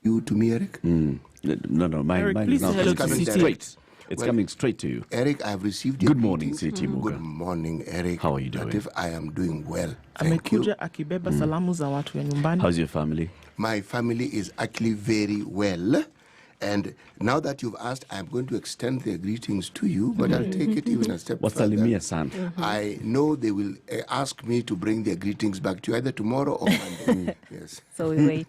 You to me, Eric? No, mine Eric, is now coming straight. It's coming straight to you. Eric, I have received your Good morning, CT Muga. Good morning, Eric. How are you doing? Latif, I am doing well. Thank you. Amekuja akibeba salamu za watu ya nyumbani. How's your family? My family is actually very well. And now that you've asked, I'm going to extend their greetings to you, but I'll take it even a step further. Wasalimia san. I know they will ask me to bring their greetings back to you either tomorrow or Monday. Yes. So we wait.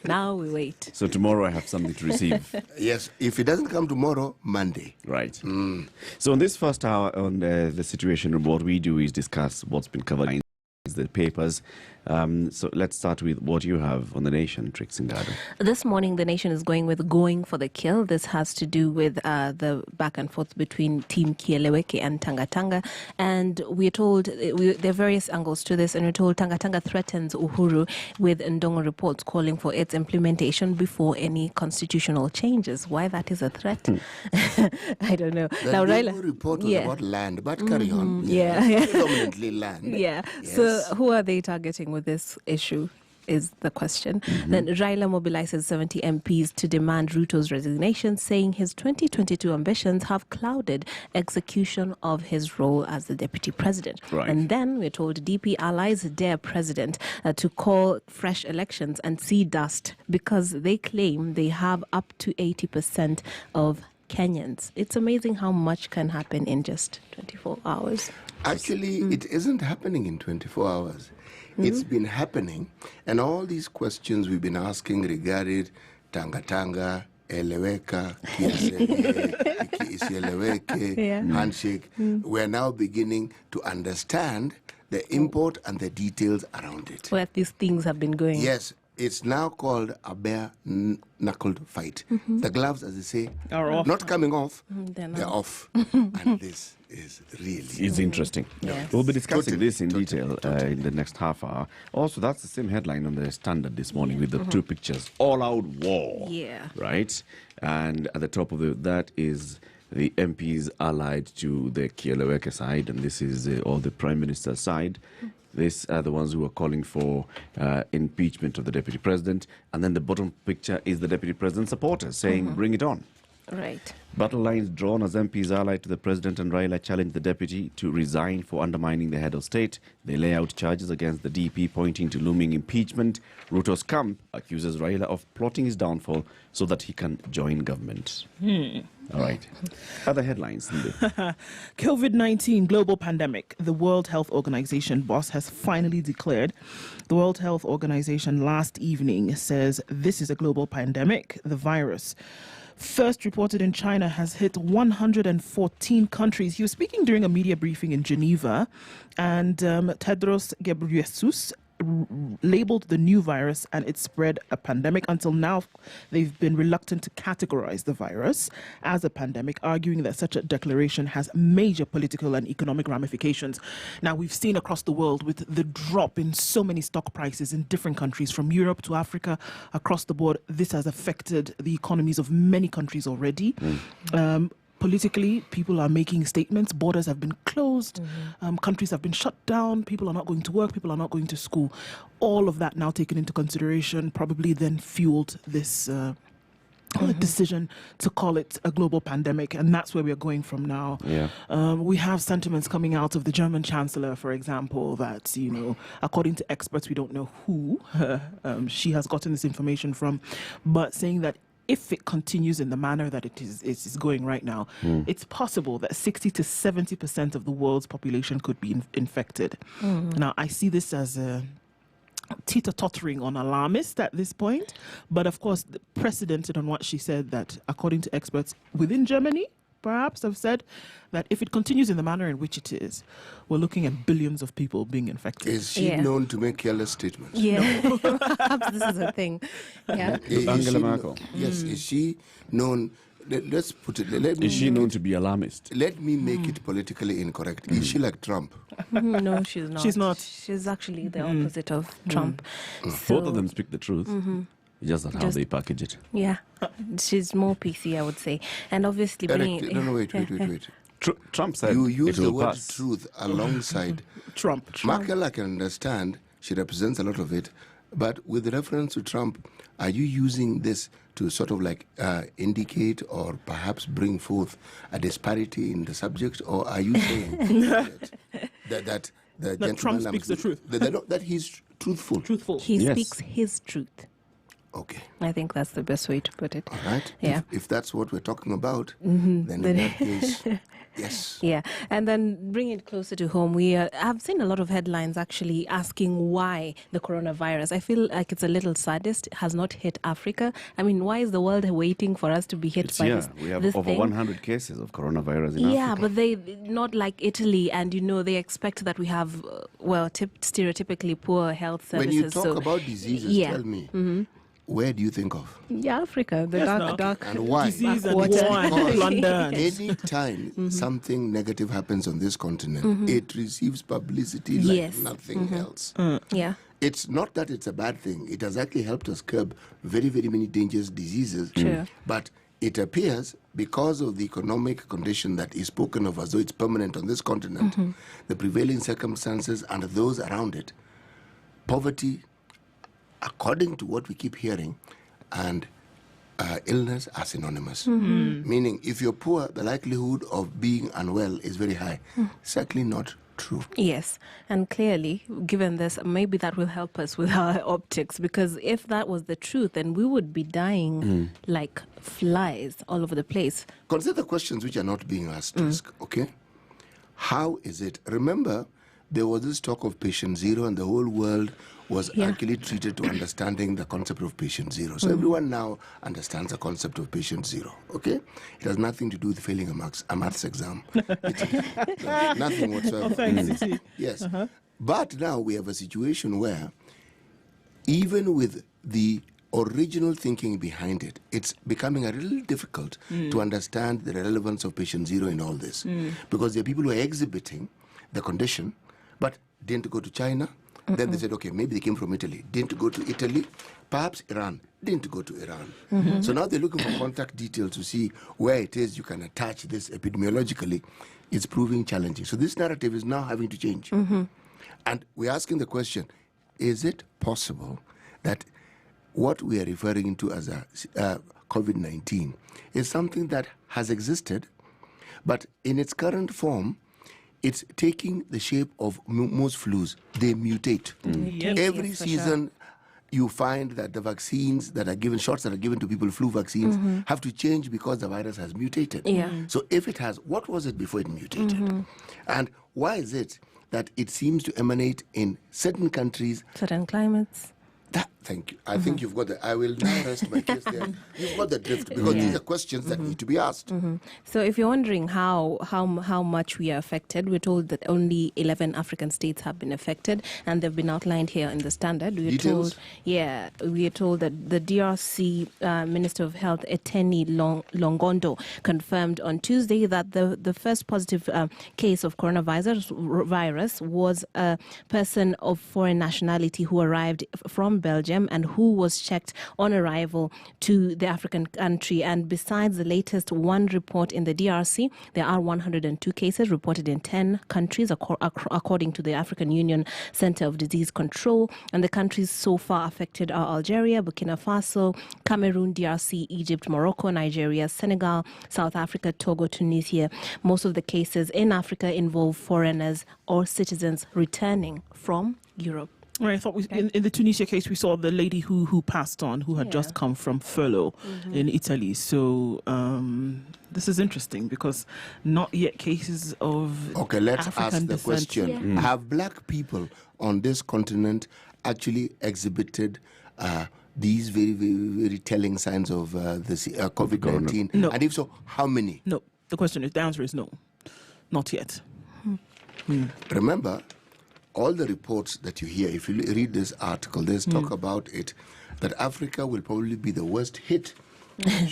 Now we wait. So tomorrow I have something to receive. Yes. If it doesn't come tomorrow, Monday. Right. So in this first hour on the situation, what we do is discuss what's been covered in the papers. So let's start with what you have on the Nation, Trix Ngado. This morning, the Nation is going for the kill. This has to do with the back and forth between Team Kieleweke and Tanga. And we're told, there are various angles to this, and we're told Tanga threatens Uhuru with Ndongo reports calling for its implementation before any constitutional changes. Why that is a threat? I don't know. The Ndongo report was about land, but carry on. Predominantly land. Yeah. Yes. So who are they targeting with this issue is the question. Then Raila mobilizes 70 MPs to demand Ruto's resignation, saying his 2022 ambitions have clouded execution of his role as the deputy president. Right. And then we're told DP allies dare president to call fresh elections and see dust because they claim they have up to 80% of Kenyans. It's amazing how much can happen in just 24 hours. Actually, it isn't happening in 24 hours. It's been happening, and all these questions we've been asking regarding Tanga, Eleweka, Isieleweke, handshake, we're now beginning to understand the import and the details around it. Where these things have been going. Yes, it's now called a bare-knuckled fight. The gloves, as they say, Are off. not coming off, They're off. And this is really... It's interesting. Yes. We'll be discussing Totally, this in detail in the next half hour. Also, that's the same headline on the Standard this morning with the two pictures. All-out war. Yeah. Right? And at the top of that is the MPs allied to the Kieleweke side, and this is all the Prime Minister's side. These are the ones who are calling for impeachment of the Deputy President. And then the bottom picture is the Deputy President's supporters saying, bring it on. Right. Battle lines drawn as MPs allied to the President and Raila challenge the Deputy to resign for undermining the head of state. They lay out charges against the DP, pointing to looming impeachment. Ruto's camp accuses Raila of plotting his downfall so that he can join government. All right. Other headlines. COVID-19 global pandemic. The World Health Organization boss has finally declared. The World Health Organization last evening says this is a global pandemic. The virus, first reported in China, has hit 114 countries. He was speaking during a media briefing in Geneva, and Tedros Ghebreyesus labeled the new virus and its spread a pandemic. Until now, they've been reluctant to categorize the virus as a pandemic, arguing that such a declaration has major political and economic ramifications. Now, we've seen across the world with the drop in so many stock prices in different countries, from Europe to Africa, across the board, this has affected the economies of many countries already. Politically, people are making statements. Borders have been closed. Countries have been shut down. People are not going to work. People are not going to school. All of that now taken into consideration probably then fueled this decision to call it a global pandemic. And that's where we're going from now. Yeah. We have sentiments coming out of the German Chancellor, for example, that, according to experts, we don't know who she has gotten this information from, but saying that if it continues in the manner that it is going right now, it's possible that 60 to 70% of the world's population could be infected. Now, I see this as a teeter-tottering on alarmist at this point, but of course, precedented on what she said, that according to experts within Germany, perhaps have said that if it continues in the manner in which it is, we're looking at billions of people being infected. Is she known to make careless statements? Yeah. Perhaps this is a thing. Yeah. Angela Merkel. Yes. Is she known... Let's put it... Is she known to be alarmist? Let me make it politically incorrect. Is she like Trump? No, she's not. She's not. She's actually the opposite of Trump. Both of them speak the truth. Just not how they package it. Yeah. She's more PC, I would say. And obviously... Eric, no, wait. Trump said you use it the will word pass. truth alongside Trump. Merkel. I can understand. She represents a lot of it. But with reference to Trump, are you using this to sort of like indicate or perhaps bring forth a disparity in the subject, or are you saying that the gentleman Trump speaks the truth, that he's truthful? He Yes. speaks his truth. Okay. I think that's the best way to put it. All right. Yeah. If that's what we're talking about, then in that case, yes. Yeah, and then bring it closer to home. We have seen a lot of headlines actually asking why the coronavirus. I feel like it's a little saddest, has not hit Africa. I mean, why is the world waiting for us to be hit by this? We have this over thing? 100 cases of coronavirus in Yeah, Africa. but they not like Italy, and they expect that we have stereotypically poor health services. When you talk so, about diseases, yeah. tell me, where do you think of? Yeah, Africa, the dark. And why? Disease and Backwater. war and plunder. Any time something negative happens on this continent, it receives publicity like Yes. nothing else. Yeah. It's not that it's a bad thing. It has actually helped us curb very, very many dangerous diseases. Sure. But it appears, because of the economic condition that is spoken of as though it's permanent on this continent, the prevailing circumstances and those around it, poverty, according to what we keep hearing, and illness are synonymous. Meaning, if you're poor, the likelihood of being unwell is very high. Certainly not true. Yes, and clearly, given this, maybe that will help us with our optics, because if that was the truth, then we would be dying like flies all over the place. Consider questions which are not being asked, okay? How is it? Remember, there was this talk of patient zero, and the whole world was actually treated to understanding the concept of patient zero. So everyone now understands the concept of patient zero, okay? It has nothing to do with failing a maths exam. Nothing whatsoever. Thanks, Sisi. Yes. But now we have a situation where, even with the original thinking behind it, it's becoming a little difficult to understand the relevance of patient zero in all this. Because there are people who are exhibiting the condition, but didn't go to China. Then they said, okay, maybe they came from Italy. Didn't go to Italy. Perhaps Iran. Didn't go to Iran. So now they're looking for contact details to see where it is you can attach this epidemiologically. It's proving challenging. So this narrative is now having to change. And we're asking the question, is it possible that what we are referring to as a COVID-19 is something that has existed, but in its current form, it's taking the shape of most flus. They mutate. Yep. Every Yes, for season, you find that the vaccines that are given, shots that are given to people, flu vaccines, have to change because the virus has mutated. Yeah. So if it has, what was it before it mutated? And why is it that it seems to emanate in certain countries? Certain climates. Thank you. I think you've got the. I will now rest my case there. You've got the drift, because these are questions that need to be asked. So if you're wondering how much we are affected, we're told that only 11 African states have been affected, and they've been outlined here in the Standard. We are Details? told that the DRC Minister of Health, Eteni Longondo, confirmed on Tuesday that the first positive case of coronavirus was a person of foreign nationality who arrived from Belgium and who was checked on arrival to the African country. And besides the latest one report in the DRC, there are 102 cases reported in 10 countries, according to the African Union Center of Disease Control. And the countries so far affected are Algeria, Burkina Faso, Cameroon, DRC, Egypt, Morocco, Nigeria, Senegal, South Africa, Togo, Tunisia. Most of the cases in Africa involve foreigners or citizens returning from Europe. Right, I thought in the Tunisia case, we saw the lady who passed on, who had just come from furlough in Italy. So this is interesting, because not yet cases of Okay, let's African ask the descent. question. Have black people on this continent actually exhibited these very, very, very telling signs of this COVID-19? No. And if so, how many? No, the answer is no, not yet. Remember, all the reports that you hear, if you read this article, there's talk about it, that Africa will probably be the worst hit. They're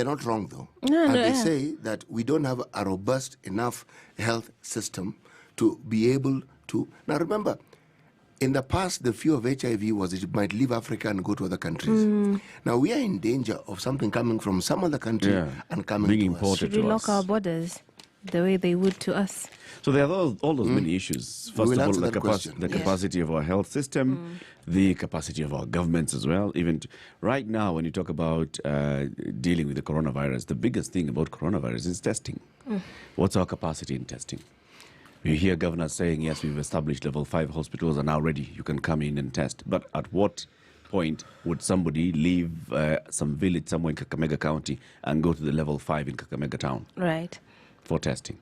not wrong, though. They say that we don't have a robust enough health system to be able to. Now, remember, in the past, the fear of HIV was that it might leave Africa and go to other countries. Now, we are in danger of something coming from some other country and coming being to imported us. Should we to lock us. our borders? the way they would to us. So there are all those many issues. First will of all, answer the, that question. the Yes. capacity of our health system, the capacity of our governments as well. Even right now, when you talk about dealing with the coronavirus, the biggest thing about coronavirus is testing. What's our capacity in testing? You hear governors saying, yes, we've established level 5 hospitals are now ready. You can come in and test. But at what point would somebody leave some village somewhere in Kakamega County and go to the level 5 in Kakamega town Right. for testing?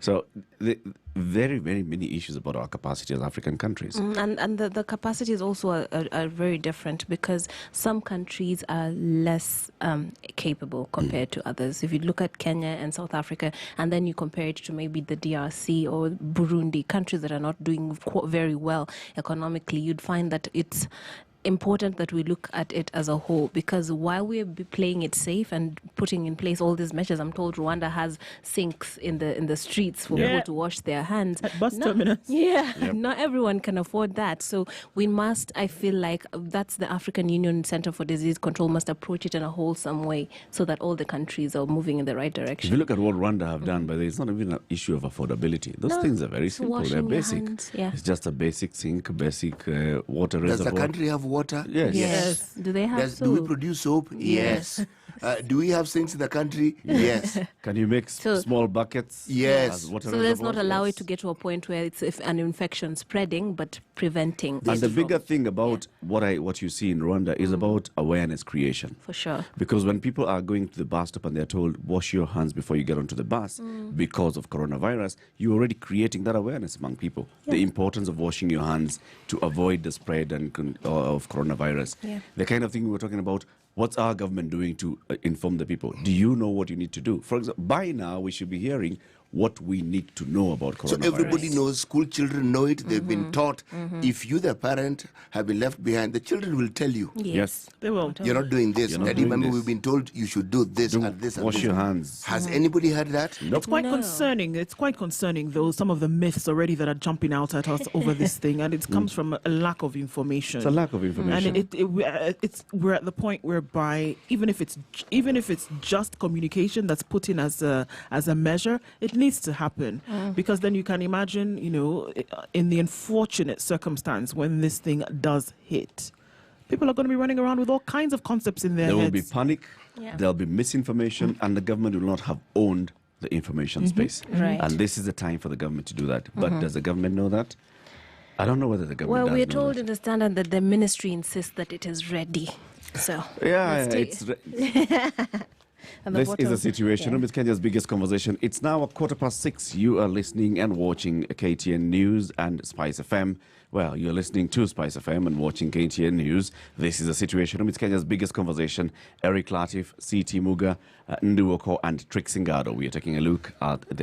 So very, very many issues about our capacity as African countries. And the capacities also are very different because some countries are less capable compared to others. If you look at Kenya and South Africa, and then you compare it to maybe the DRC or Burundi, countries that are not doing very well economically, you'd find that it's important that we look at it as a whole, because while we're playing it safe and putting in place all these measures, I'm told Rwanda has sinks in the streets for people to wash their hands. At bus terminus. Yeah, not everyone can afford that. So we must, I feel like that's the African Union Center for Disease Control must approach it in a wholesome way so that all the countries are moving in the right direction. If you look at what Rwanda have done, but it's not even an issue of affordability. Those things are very simple. They're washing your basic. hands, yeah. It's just a basic sink, basic water Does reservoir. the country have water? Yes. Yes. Do they have Do we soap? produce soap? Yes. Do we have sinks in the country? Yes. Can you make So- small buckets? Yes. as water So let's not reservoirs? allow Yes. it to get to a point where it's an infection spreading, but preventing. And it the from- bigger thing about what you see in Rwanda is about awareness creation. For sure. Because when people are going to the bus stop and they're told, wash your hands before you get onto the bus because of coronavirus, you're already creating that awareness among people. The importance of washing your hands to avoid the spread of coronavirus. Yeah. The kind of thing we were talking about, what's our government doing to inform the people? Do you know what you need to do? For example, by now we should be hearing what we need to know about So coronavirus. everybody knows, school children know it, they've been taught. If you, the parent, have been left behind, the children will tell you. Yes. They will. You're not doing this. You're not Daddy, doing remember this. we've been told you should do this and this and Wash this. your hands. Has anybody heard that? It's quite No. concerning. It's quite concerning, though, some of the myths already that are jumping out at us over this thing, and it comes from a lack of information. It's a lack of information. And we're at the point whereby even if it's just communication that's put in as a measure, it needs to happen, because then you can imagine, in the unfortunate circumstance when this thing does hit, people are going to be running around with all kinds of concepts in their There will heads. be panic, Yeah. there'll be misinformation, and the government will not have owned the information space. Right. And this is the time for the government to do that. But does the government know that? I don't know whether the government Well, does we're know told that. in the standard that the ministry insists that it is ready. So Yeah, let's take- and the this is bottom- a situation. yeah. It's Kenya's biggest conversation. It's now 6:15. You are listening and watching KTN News and Spice FM. Well, you're listening to Spice FM and watching KTN News. This is a situation. It's Kenya's biggest conversation. Eric Latif, CT Muga, Nduoko, and Trixingado. We are taking a look at the